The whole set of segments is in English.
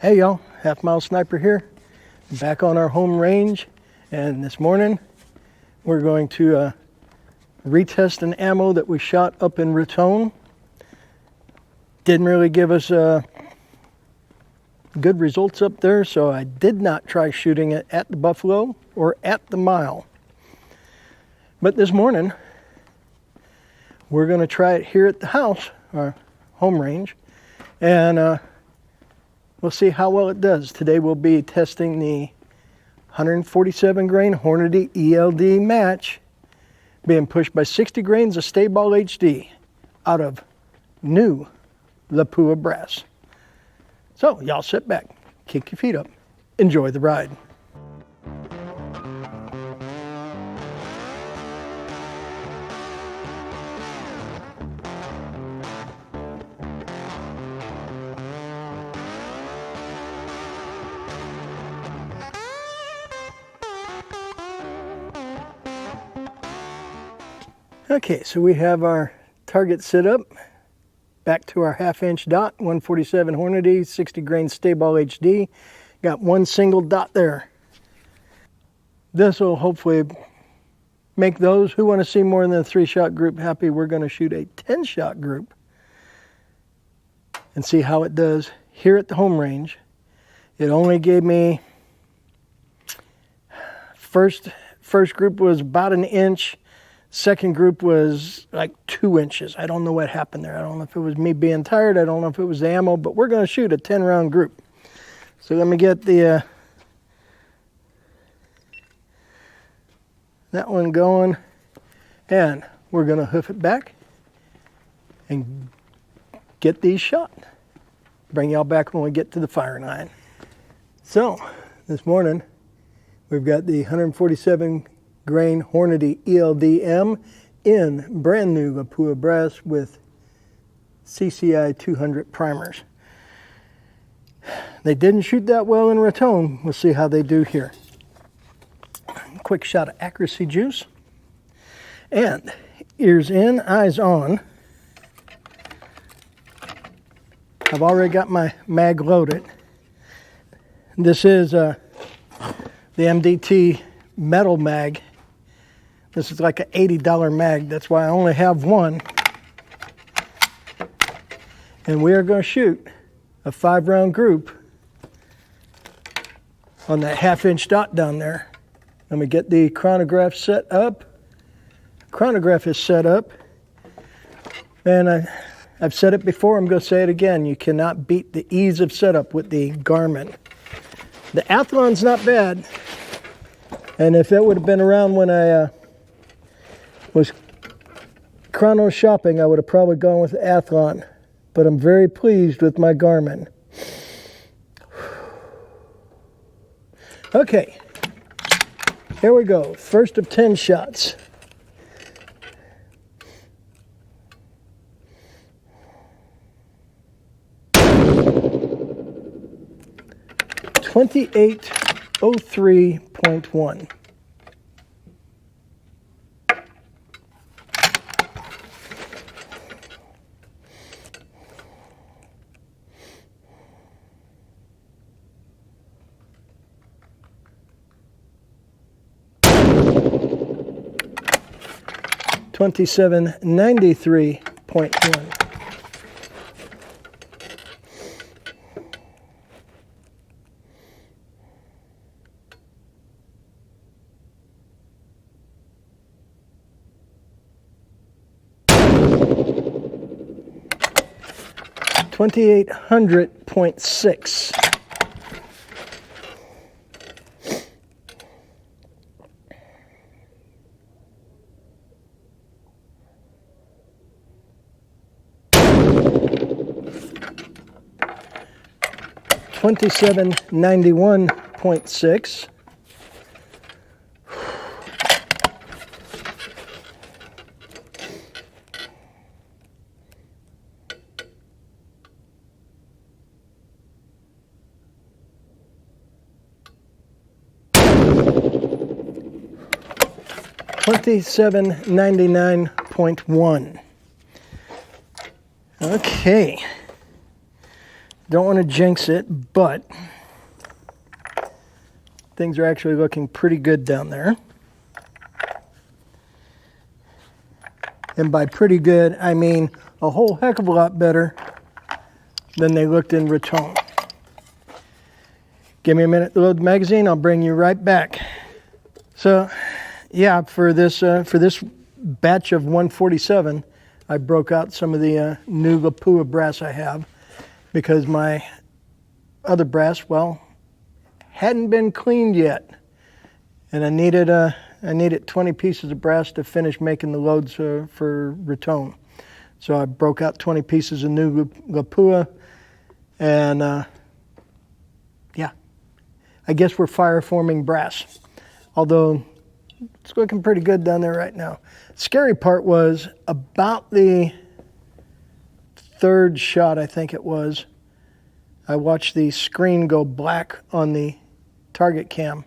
Hey y'all, Halfmilesniper here, back on our home range, and this morning we're going to retest an ammo that we shot up in Retesting. Didn't really give us good results up there, so I did not try shooting it at the Buffalo or at the Mile. But this morning we're going to try it here at the house, our home range, and we'll see how well it does. Today we'll be testing the 147 grain Hornady ELD match being pushed by 60 grains of StaBall HD out of new Lapua brass. So y'all sit back, kick your feet up, enjoy the ride. Okay, so we have our target set up, back to our 1/2 inch dot, 147 Hornady, 60 grain StaBall HD. Got one single dot there. This will hopefully make those who want to see more than a 3-shot group happy. We're going to shoot a 10-shot group and see how it does here at the home range. It only gave me, first group was about an inch. Second group was like 2 inches. I don't know what happened there. I don't know if it was me being tired. I don't know if it was the ammo, but we're going to shoot a 10-round group. So let me get the that one going, and we're going to hoof it back and get these shot. Bring y'all back when we get to the firing line. So this morning we've got the 147 grain Hornady ELD-M in brand new Lapua brass with CCI 200 primers. They didn't shoot that well in Retesting. We'll see how they do here. Quick shot of accuracy juice. And ears in, eyes on. I've already got my mag loaded. This is the MDT metal mag. This is like an $80 mag. That's why I only have one. And we are going to shoot a 5-round group on that 1/2 inch dot down there. Let me get the chronograph set up. Chronograph is set up. And I've said it before, I'm going to say it again. You cannot beat the ease of setup with the Garmin. The Athlon's not bad. And if it would have been around when I was chrono shopping, I would have probably gone with the Athlon. But I'm very pleased with my Garmin. Okay, here we go. First of 10 shots. .2803.1. .2793.1. .2800.6. $2791.6. $27.99.1. Okay. don't want to jinx it, but things are actually looking pretty good down there. And by pretty good, I mean a whole heck of a lot better than they looked in Raton. Give me a minute to load the magazine. I'll bring you right back. So, yeah, for this batch of 147, I broke out some of the new Lapua brass I have because my other brass, well, hadn't been cleaned yet, and I needed 20 pieces of brass to finish making the loads for Raton. So I broke out 20 pieces of new Lapua, and yeah, I guess we're fire forming brass, although it's looking pretty good down there right now. Scary part was about the third shot, I think it was, I watched the screen go black on the target cam.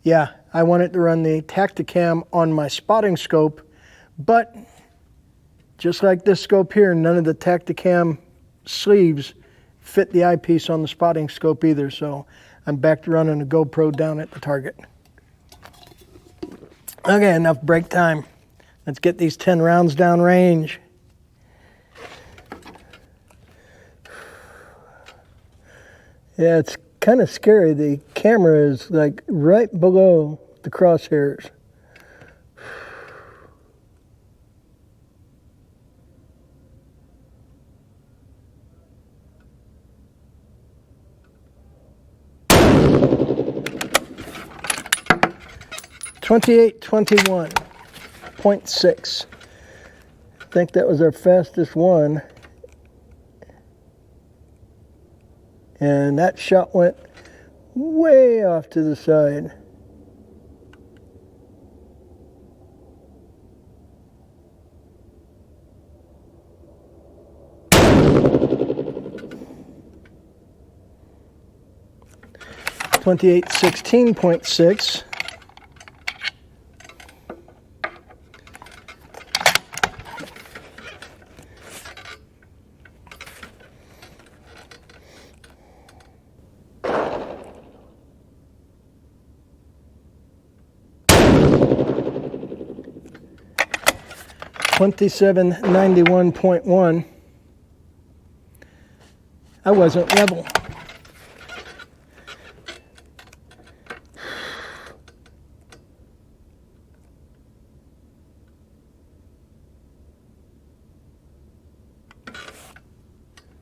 Yeah, I wanted to run the Tacticam on my spotting scope, but just like this scope here, none of the Tacticam sleeves fit the eyepiece on the spotting scope either, so I'm back to running a GoPro down at the target. Okay, enough break time. Let's get these 10 rounds down range. Yeah, it's kind of scary. The camera is like right below the crosshairs. .6. I think that was our fastest one. And that shot went way off to the side. .16.6. .2791.1. I wasn't level.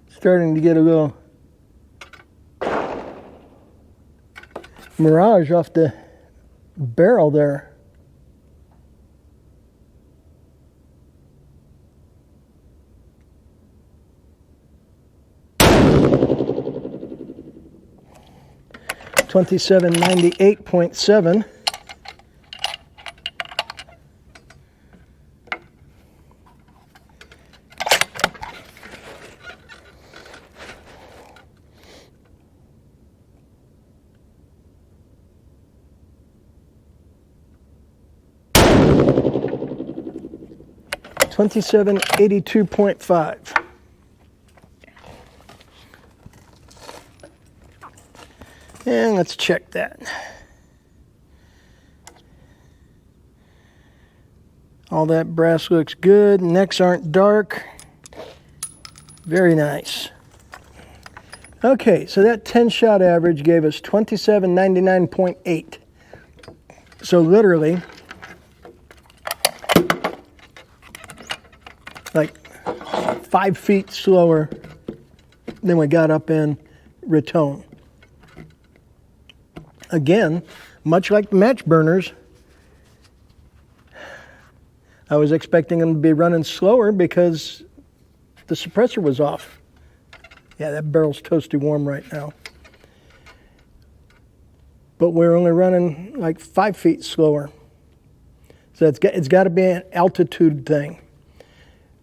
Starting to get a little mirage off the barrel there. .2798.7. .2782.5. And let's check that. All that brass looks good. Necks aren't dark. Very nice. Okay, so that 10 shot average gave us 2799.8. So literally, like 5 feet slower than we got up in Raton. Again, much like the match burners, I was expecting them to be running slower because the suppressor was off. Yeah, that barrel's toasty warm right now. But we're only running like 5 feet slower. So it's got to be an altitude thing.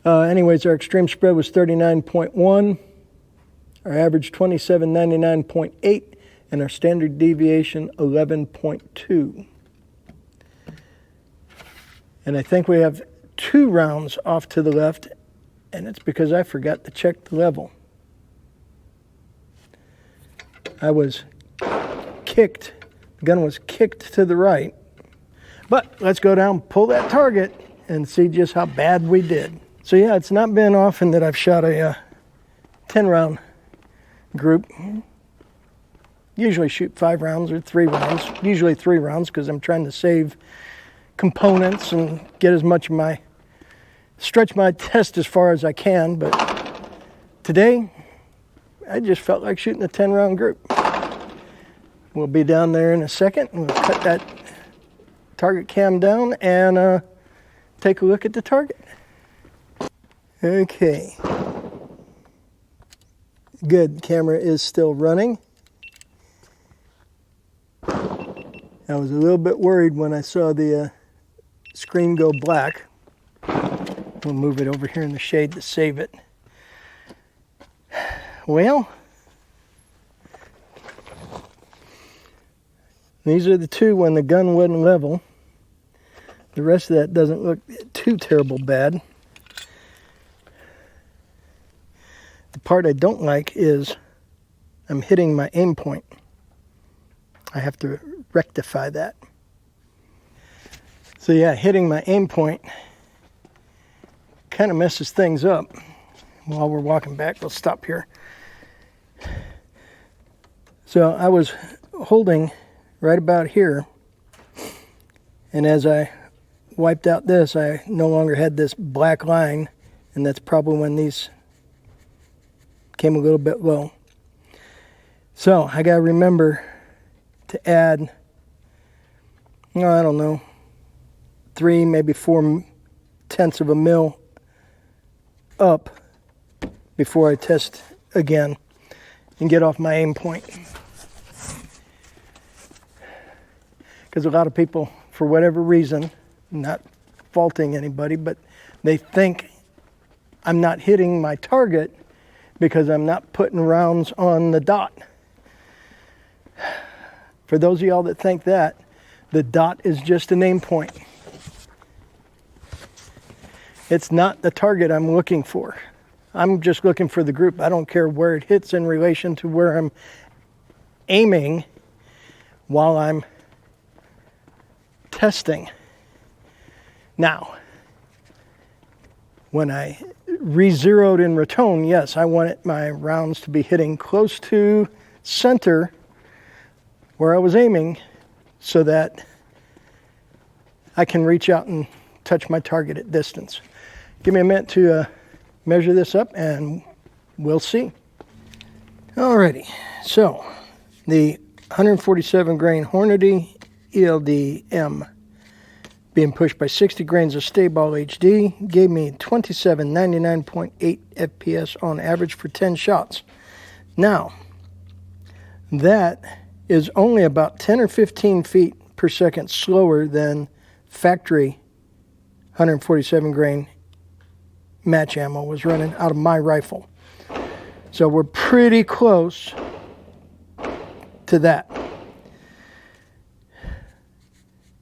Anyways, our extreme spread was 39.1. Our average 2799.8. And our standard deviation 11.2. And I think we have 2 rounds off to the left, and it's because I forgot to check the level. I was kicked, the gun was kicked to the right. But let's go down, pull that target, and see just how bad we did. So yeah, it's not been often that I've shot a 10-round group. Usually shoot 5 rounds or 3 rounds, usually 3 rounds because I'm trying to save components and get as much of my, stretch my test as far as I can. But today, I just felt like shooting a 10-round group. We'll be down there in a second, and we'll cut that target cam down and take a look at the target. Okay. Good, camera is still running. I was a little bit worried when I saw the screen go black. We'll move it over here in the shade to save it. Well, these are the two when the gun wasn't level. The rest of that doesn't look too terrible bad. The part I don't like is I'm hitting my aim point. I have to rectify that. So yeah, hitting my aim point kind of messes things up. While we're walking back, we'll stop here. So I was holding right about here, and as I wiped out this, I no longer had this black line, and that's probably when these came a little bit low. So I gotta remember to add, I don't know, 3, maybe 4/10 of a mil up before I test again and get off my aim point. Because a lot of people, for whatever reason, not faulting anybody, but they think I'm not hitting my target because I'm not putting rounds on the dot. For those of y'all that think that, the dot is just an aim point. It's not the target I'm looking for. I'm just looking for the group. I don't care where it hits in relation to where I'm aiming while I'm testing. Now, when I re-zeroed in Raton, yes, I wanted my rounds to be hitting close to center where I was aiming so that I can reach out and touch my target at distance. Give me a minute to measure this up and we'll see. Alrighty, so the 147 grain Hornady ELD M being pushed by 60 grains of StaBall HD gave me 2799.8 FPS on average for 10 shots. Now, that is only about 10 or 15 feet per second slower than factory 147 grain match ammo was running out of my rifle. So we're pretty close to that.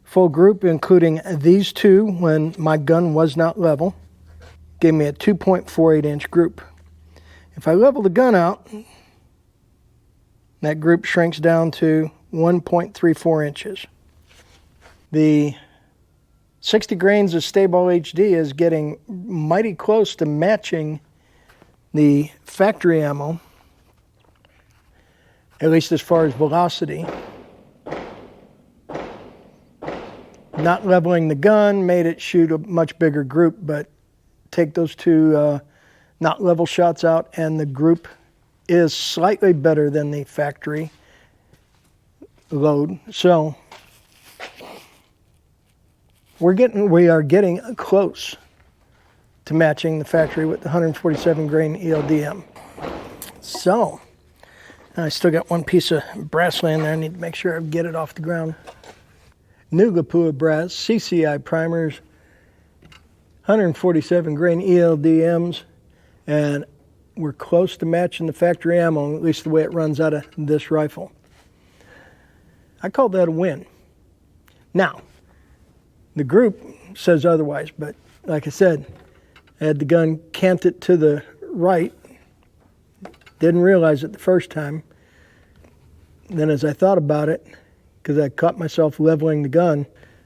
Full group, including these two when my gun was not level, gave me a 2.48 inch group. If I level the gun out, that group shrinks down to 1.34 inches. The 60 grains of StaBall HD is getting mighty close to matching the factory ammo, at least as far as velocity. Not leveling the gun made it shoot a much bigger group, but take those two not level shots out and the group is slightly better than the factory load. So we are getting close to matching the factory with the 147 grain ELDM. So I still got one piece of brass laying there. I need to make sure I get it off the ground. New Lapua brass CCI primers, 147 grain ELDMs, and we're close to matching the factory ammo, at least the way it runs out of this rifle. I call that a win. Now, the group says otherwise, but like I said, I had the gun canted to the right, didn't realize it the first time, then as I thought about it, because I caught myself leveling the gun,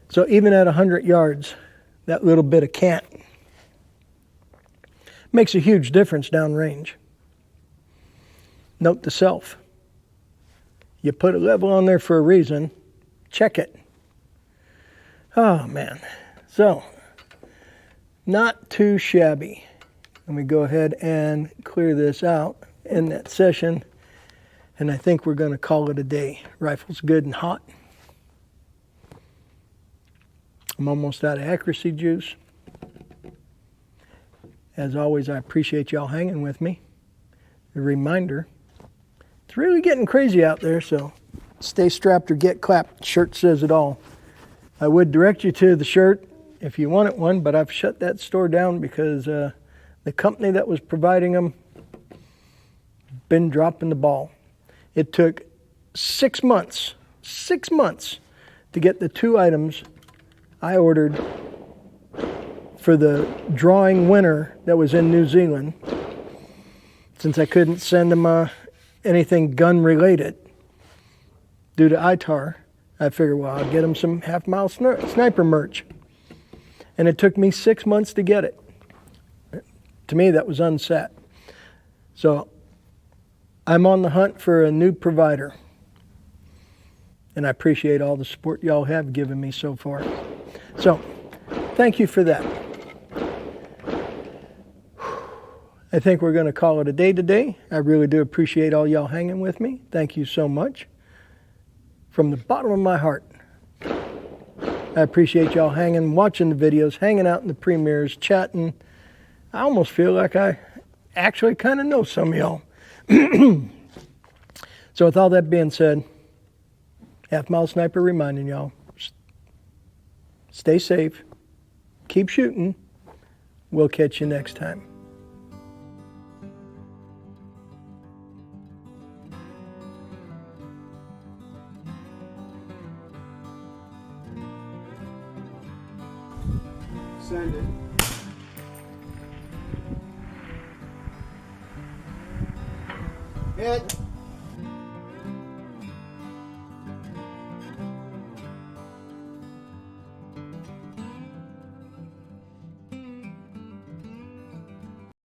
so even at 100 yards, that little bit of cant makes a huge difference downrange. Note to self, you put a level on there for a reason, check it. Oh man, so not too shabby. Let me go ahead and clear this out in that session, and I think we're going to call it a day. Rifle's good and hot. I'm almost out of accuracy juice. As always, I appreciate y'all hanging with me. A reminder, it's really getting crazy out there, so stay strapped or get clapped. The shirt says it all. I would direct you to the shirt if you wanted one, but I've shut that store down because the company that was providing them been dropping the ball. It took 6 months to get the 2 items I ordered for the drawing winner that was in New Zealand. Since I couldn't send them anything gun related due to ITAR, I figured, well, I'll get them some Halfmilesniper merch. And it took me 6 months to get it. To me, that was unset. So I'm on the hunt for a new provider. And I appreciate all the support y'all have given me so far. So thank you for that. I think we're going to call it a day today. I really do appreciate all y'all hanging with me. Thank you so much. From the bottom of my heart, I appreciate y'all hanging, watching the videos, hanging out in the premieres, chatting. I almost feel like I actually kind of know some of y'all. So with all that being said, Halfmilesniper reminding y'all, stay safe, keep shooting. We'll catch you next time. Send it. Hit.